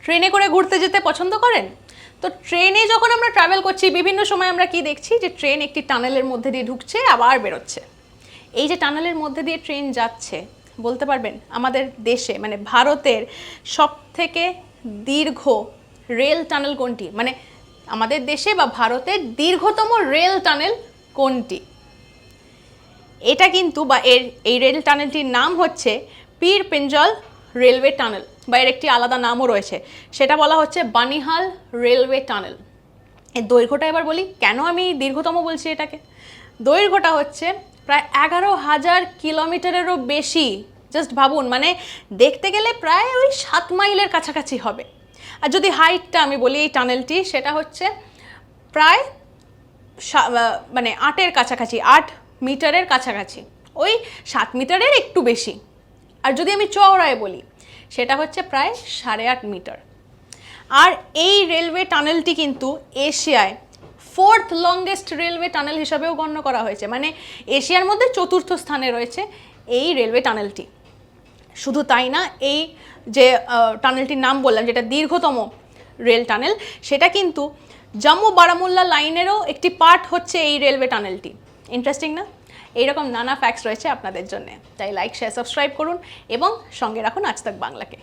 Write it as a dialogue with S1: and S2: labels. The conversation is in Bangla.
S1: ট্রেনে করে ঘুরতে যেতে পছন্দ করেন? তো ট্রেনে যখন আমরা ট্রাভেল করছি বিভিন্ন সময় আমরা কি দেখছি যে ট্রেন একটি টানেলের মধ্যে দিয়ে ঢুকছে আবার বেরোচ্ছে। এই যে টানেলের মধ্যে দিয়ে ট্রেন যাচ্ছে, বলতে পারবেন আমাদের দেশে মানে ভারতের সবথেকে দীর্ঘ রেল টানেল কোনটি? মানে আমাদের দেশে বা ভারতের দীর্ঘতম রেল টানেল কোনটি? এটা কিন্তু বা এই রেল টানেলটির নাম হচ্ছে পীর পিঞ্জল রেলওয়ে টানেল, বা এর একটি আলাদা নামও রয়েছে, সেটা বলা হচ্ছে বানিহাল রেলওয়ে টানেল। এর দৈর্ঘ্যটা এবার বলি কেন আমি দীর্ঘতম বলছি এটাকে। দৈর্ঘ্যটা হচ্ছে প্রায় 11,000 কিলোমিটারেরও বেশি। জাস্ট ভাবুন, মানে দেখতে গেলে প্রায় ওই 7 মাইলের কাছাকাছি হবে। আর যদি হাইটটা আমি বলি এই টানেলটি, সেটা হচ্ছে প্রায় মানে 8-এর কাছাকাছি, 8 মিটারের কাছাকাছি, ওই 7 মিটারের একটু বেশি। আর যদি আমি চওড়ায় বলি সেটা হচ্ছে প্রায় 8.5 মিটার। আর এই রেলওয়ে টানেলটি কিন্তু এশিয়ায় 4th লংগেস্ট রেলওয়ে টানেল হিসাবেও গণ্য করা হয়েছে, মানে এশিয়ার মধ্যে 4র্থ স্থানে রয়েছে এই রেলওয়ে টানেলটি। শুধু তাই না, এই যে টানেলটির নাম বললাম যেটা দীর্ঘতম রেল টানেল, সেটা কিন্তু জম্মু বারামুল্লা লাইনেরও একটি পার্ট হচ্ছে এই রেলওয়ে টানেলটি। ইন্টারেস্টিং না? এইরকম নানা ফ্যাক্টস রয়েছে আপনাদের জন্য, তাই লাইক শেয়ার সাবস্ক্রাইব করুন এবং সঙ্গে রাখুন আজ তাক বাংলাকে।